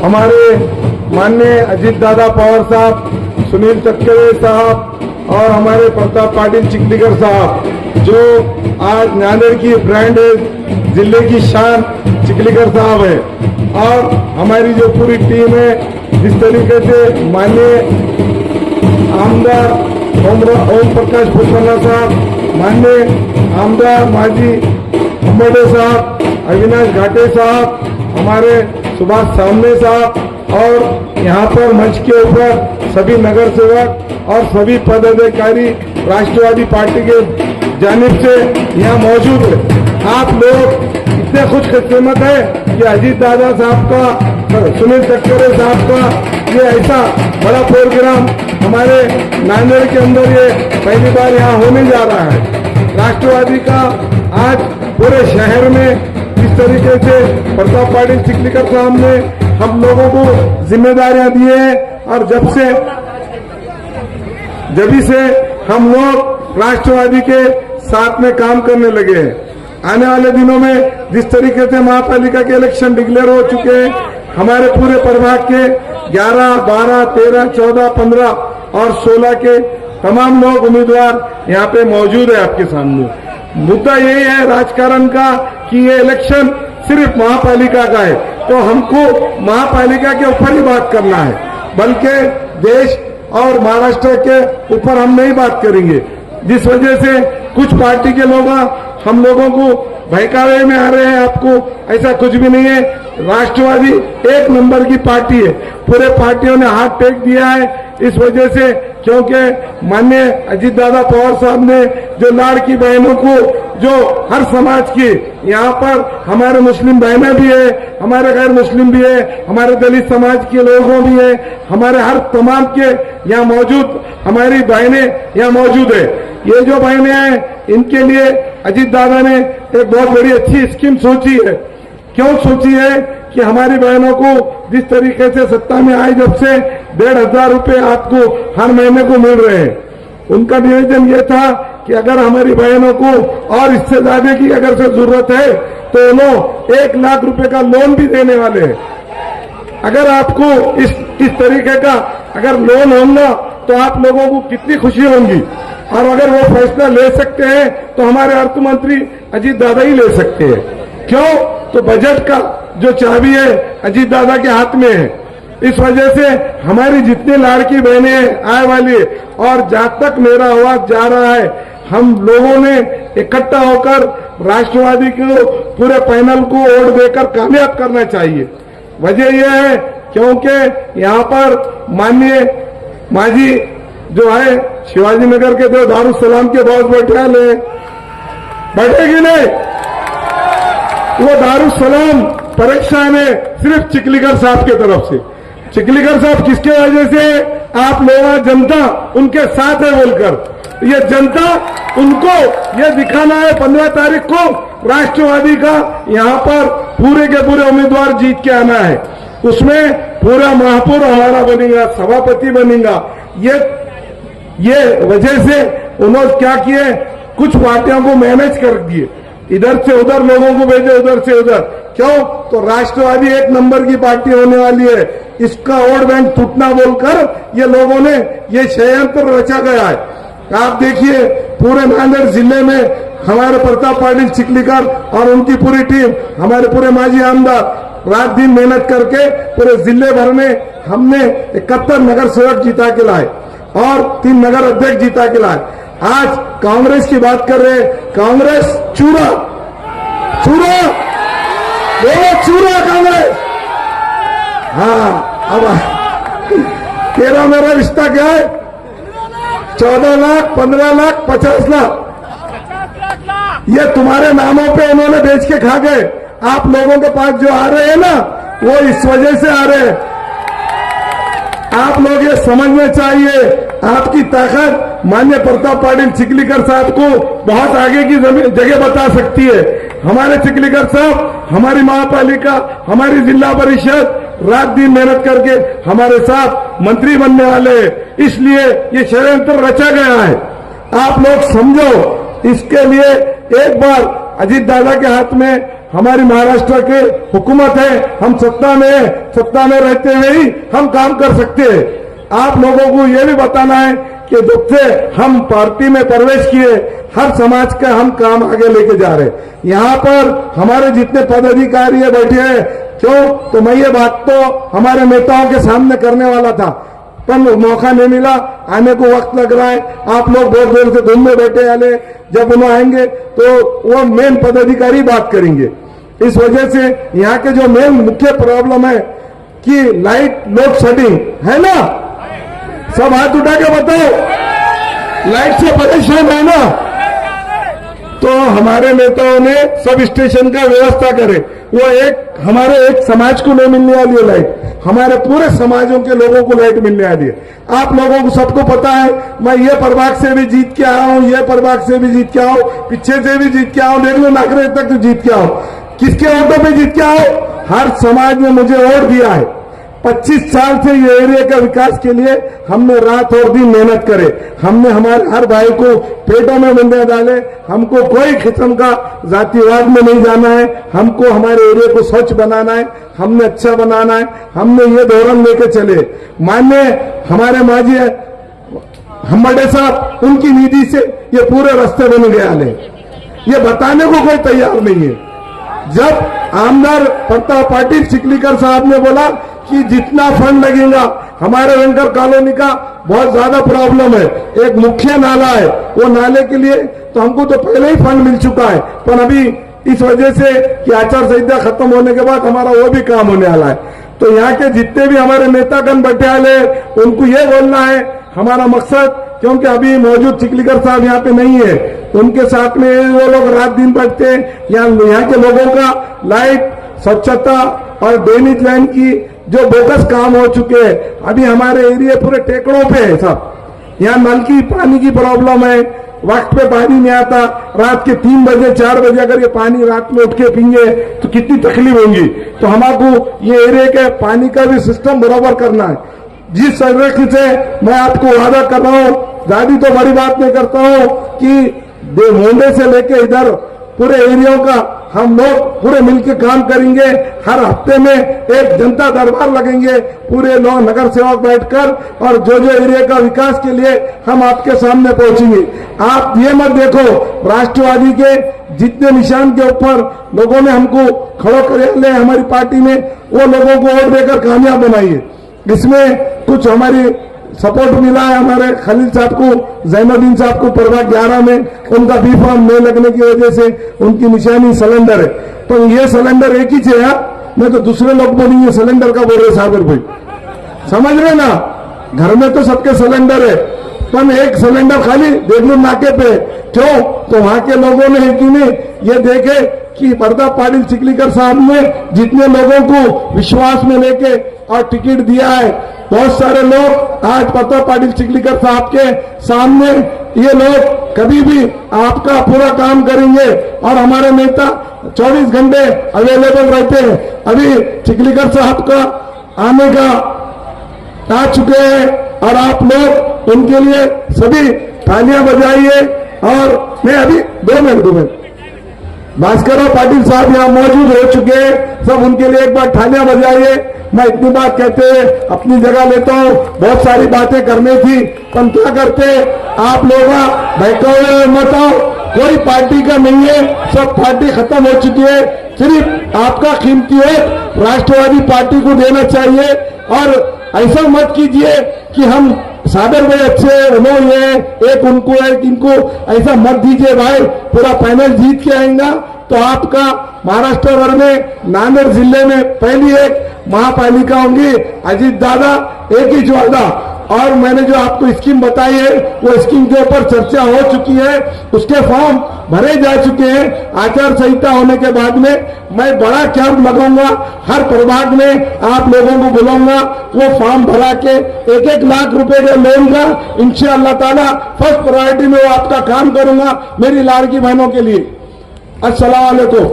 हमारे माननीय अजीत दादा पवार साहब, सुनील तटकरे साहब और हमारे प्रताप पाटिल चिखलीकर साहब, जो आज नांदेड़ की ब्रांड है, जिले की शान चिखलीकर साहब है, और हमारी जो पूरी टीम है, जिस तरीके से माननीय आमदार ओम प्रकाश पुष्पन्ना साहब, माननीय आमदार माजी अम्बोडे साहब, अविनाश घाटे साहब, हमारे सुभाष सामने साहब, और यहाँ पर मंच के ऊपर सभी नगर सेवक और सभी पदाधिकारी राष्ट्रवादी पार्टी के जानिब से यहाँ मौजूद है। आप लोग इतने खुशकिस्मत है कि अजीत दादा साहब का, सुनील तटकरे साहब का ये ऐसा बड़ा प्रोग्राम हमारे नांदेड़ के अंदर ये पहली बार यहाँ होने जा रहा है। राष्ट्रवादी का आज पूरे शहर में इस तरीके से प्रताप पाटिल चिखलीकर साहब ने हम लोगों को जिम्मेदारियां दी है, और जब से हम लोग राष्ट्रवादी के साथ में काम करने लगे हैं। आने वाले दिनों में जिस तरीके से महापालिका के इलेक्शन डिक्लेयर हो चुके हैं, हमारे पूरे प्रभाग के 11, 12, 13, 14, 15 और 16 के तमाम लोग उम्मीदवार यहाँ पे मौजूद है आपके सामने। मुद्दा यही है राजकारण का कि ये इलेक्शन सिर्फ महापालिका का है, तो हमको महापालिका के ऊपर ही बात करना है, बल्कि देश और महाराष्ट्र के ऊपर हम नहीं बात करेंगे। जिस वजह से कुछ पार्टी के लोग हम लोगों को बहकावे में आ रहे हैं, आपको ऐसा कुछ भी नहीं है। राष्ट्रवादी एक नंबर की पार्टी है, पूरे पार्टियों ने हाथ टेक दिया है इस वजह से, क्योंकि माननीय अजीत दादा पवार साहब ने जो लाड़की बहनों को, जो हर समाज की, यहाँ पर हमारे मुस्लिम बहनें भी है, हमारे गैर मुस्लिम भी है, हमारे दलित समाज के लोगों भी है, हमारे हर तमाम के यहाँ मौजूद हमारी बहनें यहाँ मौजूद है। ये जो बहनें हैं इनके लिए अजीत दादा ने एक बहुत बड़ी अच्छी स्कीम सोची है। क्यों सोची है कि हमारी बहनों को जिस तरीके से सत्ता में आए जब से 1,500 रुपए आपको हर महीने को मिल रहे हैं, उनका निवेदन ये था कि अगर हमारी बहनों को और इससे ज्यादा की अगर से जरूरत है तो लोग 1 लाख रुपए का लोन भी देने वाले हैं। अगर आपको इस तरीके का अगर लोन होगा तो आप लोगों को कितनी खुशी होगी, और अगर वो फैसला ले सकते हैं तो हमारे अर्थ मंत्री अजीत दादा ही ले सकते हैं। क्यों? तो बजट का जो चाबी है अजीत दादा के हाथ में है। इस वजह से हमारी जितनी लाड़की बहनें आए वाली है, और जहां तक मेरा आवाज जा रहा है, हम लोगों ने इकट्ठा होकर राष्ट्रवादी को पूरे पैनल को वोट देकर कामयाब करना चाहिए। वजह यह है क्योंकि यहाँ पर माननीय माजी जो है शिवाजी नगर के जो दारुसलाम के बॉस बैठेगी नहीं, वो दारुसलाम परीक्षा में सिर्फ चिखलीकर साहब के तरफ से। चिखलीकर साहब किसके वजह से आप लोग जनता उनके साथ है बोलकर, ये जनता उनको ये दिखाना है 15 तारीख को राष्ट्रवादी का यहाँ पर पूरे के पूरे उम्मीदवार जीत के आना है। उसमें पूरा महापौर हमारा बनेगा, सभापति बनेगा। ये वजह से उन्होंने क्या किए, कुछ पार्टियों को मैनेज कर दिए, इधर से उधर लोगों को भेजे, उधर से उधर। क्यों? तो राष्ट्रवादी एक नंबर की पार्टी होने वाली है, इसका वोट बैंक टूटना बोलकर ये लोगों ने ये षड्यंत्र रचा गया है। आप देखिए पूरे नांदेड़ जिले में हमारे प्रताप पाटिल चिखलीकर और उनकी पूरी टीम, हमारे पूरे माजी आमदार रात दिन मेहनत करके पूरे जिले भर में हमने 71 नगर सेवक जीता के लाए और 3 नगर अध्यक्ष जीता के लाए। आज कांग्रेस की बात कर रहे हैं, कांग्रेस चूरा चूरा बोलो, चूरा कांग्रेस। हाँ, अब तेरा मेरा रिश्ता क्या है? 14 लाख, 15 लाख, 50 लाख ये तुम्हारे नामों पे उन्होंने बेच के खा गए। आप लोगों के पास जो आ रहे हैं ना, वो इस वजह से आ रहे हैं। आप लोग ये समझना चाहिए, आपकी ताकत माननीय प्रताप पाटिल चिखलीकर साहब को बहुत आगे की जगह बता सकती है। हमारे चिखलीकर साहब, हमारी महापालिका, हमारी जिला परिषद रात दिन मेहनत करके हमारे साथ मंत्री बनने वाले हैं, इसलिए ये षड्यंत्र रचा गया है। आप लोग समझो, इसके लिए एक बार अजीत दादा के हाथ में हमारी महाराष्ट्र के हुकूमत है, हम सत्ता में है, सत्ता में रहते हुए ही हम काम कर सकते हैं। आप लोगों को यह भी बताना है कि जब से हम पार्टी में प्रवेश किए, हर समाज का हम काम आगे लेके जा रहे हैं। यहाँ पर हमारे जितने पदाधिकारी बैठे हैं, क्यों तो मैं ये बात तो हमारे नेताओं के सामने करने वाला था, पर मौका नहीं मिला, आने को वक्त लग रहा है। आप लोग बहुत देर से धुन में बैठे वाले, जब उन्हें आएंगे तो वो मेन पदाधिकारी बात करेंगे। इस वजह से यहाँ के जो मेन मुख्य प्रॉब्लम है कि लाइट लोड शेडिंग है ना, सब हाथ उठा के बताओ, लाइट से परेशान है ना, तो हमारे नेताओं ने सब स्टेशन का व्यवस्था करे। वो हमारे एक समाज को नहीं मिलने वाली है लाइट, हमारे पूरे समाजों के लोगों को लाइट मिलने वाली है। आप लोगों को सबको पता है, मैं ये प्रभाग से भी जीत के आया हूं, ये प्रभाग से भी जीत के आया हूं, पीछे से भी जीत के आया हूं, देख लो नागरे तक तो जीत के आया हूं। किसके वोटों पे जीत के आया हूं? हर समाज ने मुझे वोट दिया है। 25 साल से ये एरिया का विकास के लिए हमने रात और दिन मेहनत करे, हमने हमारे हर भाई को पेटों में मुंडे डाले। हमको कोई किस्म का जातिवाद में नहीं जाना है, हमको हमारे एरिया को स्वच्छ बनाना है, हमने अच्छा बनाना है। हमने ये धोरण लेके चले। माननीय हमारे माजी हम्बड़े साहब, उनकी निधि से ये पूरे रास्ते बन गए आले, ये बताने को कोई तैयार नहीं है। जब आमदार प्रताप पाटिल चिखलीकर साहब ने बोला कि जितना फंड लगेगा, हमारे वेंकर कॉलोनी का बहुत ज्यादा प्रॉब्लम है, एक मुख्य नाला है, वो नाले के लिए तो हमको तो पहले ही फंड मिल चुका है, पर अभी इस वजह से कि आचार संहिता खत्म होने के बाद हमारा वो भी काम होने वाला है। तो यहाँ के जितने भी हमारे नेतागण बैठे वाले, उनको ये बोलना है हमारा मकसद, क्योंकि अभी मौजूद चिखलीकर साहब यहाँ पे नहीं है, उनके साथ में वो लोग रात दिन बैठते हैं। यहाँ के लोगों का लाइट, स्वच्छता और ड्रेनेज लाइन की जो बोगस काम हो चुके हैं, अभी हमारे एरिया पूरे टेकड़ों पे है सब। यहाँ नल की पानी की प्रॉब्लम है, वक्त पे पानी नहीं आता, रात के 3 बजे 4 बजे अगर ये पानी रात में उठ के पीएंगे तो कितनी तकलीफ होगी। तो हमको ये एरिया के पानी का भी सिस्टम बराबर करना है। जिस सर्वेक्षण से मैं आपको वादा कर रहा हूँ, ज्यादा तो बड़ी बात नहीं करता हूँ कि मोंडे से लेके इधर पूरे एरिया का हम लोग पूरे मिलकर काम करेंगे। हर हफ्ते में एक जनता दरबार लगेंगे, पूरे लोग नगर सेवक बैठकर, और जो जो एरिया का विकास के लिए हम आपके सामने पहुंचेंगे। आप ये मत देखो, राष्ट्रवादी के जितने निशान के ऊपर लोगों ने हमको खड़ो कर हमारी पार्टी ने, वो लोगों को वोट देकर कामयाब बनाइए। इसमें कुछ हमारी सपोर्ट मिला है हमारे खलील साहब को, जैनुद्दीन साहब को प्रभाग 11 में, उनका बी फॉर्म नहीं लगने की वजह से उनकी निशानी सिलेंडर है। तो ये सिलेंडर एक ही है, मैं तो दूसरे लोग बोलेंगे सिलेंडर का बोल रहे सागर भाई, समझ रहे ना, घर में तो सबके सिलेंडर है, पर एक सिलेंडर खाली देवलूर नाके पे। क्यों? तो वहां के लोगों ने है कि नहीं ये देखे कि प्रताप पाटिल चिखलीकर साहब ने जितने लोगों को विश्वास में लेके और टिकट दिया है, बहुत सारे लोग आज प्रताप पाटिल चिखलीकर साहब के सामने ये लोग कभी भी आपका पूरा काम करेंगे, और हमारे नेता 24 घंटे अवेलेबल रहते हैं। अभी चिखलीकर साहब का आने का आ चुके हैं, और आप लोग उनके लिए सभी तालियां बजाइए। और मैं अभी 2 मिनट भास्कर पाटिल साहब यहाँ मौजूद हो चुके हैं, सब उनके लिए एक बार तालियां बजाइए। मैं इतनी बात कहते हुए अपनी जगह लेता हूँ, बहुत सारी बातें करनी थी, पर क्या करते आप लोग बहकावे मत आओ, कोई पार्टी का नहीं है, सब पार्टी खत्म हो चुकी है। सिर्फ आपका कीमती वोट राष्ट्रवादी पार्टी को देना चाहिए, और ऐसा मत कीजिए कि हम सागर भाई अच्छे वो ये एक उनको एक इनको, ऐसा मत दीजिए भाई। पूरा पैनल जीत के आएगा तो आपका महाराष्ट्र भर में नांदेड़ जिले में पहली एक महापालिका होंगी। अजीत दादा एक ही वादा, और मैंने जो आपको स्कीम बताई है वो स्कीम के ऊपर चर्चा हो चुकी है, उसके फॉर्म भरे जा चुके हैं। आचार संहिता होने के बाद में मैं बड़ा कैंप लगाऊंगा, हर प्रभाग में आप लोगों को बुलाऊंगा, वो फॉर्म भरा के 1-1 लाख रुपए का लोन का इंशाअल्लाह ताला फर्स्ट प्रायोरिटी में वो आपका काम करूंगा मेरी लाड़की बहनों के लिए। अस्सलाम वालेकुम।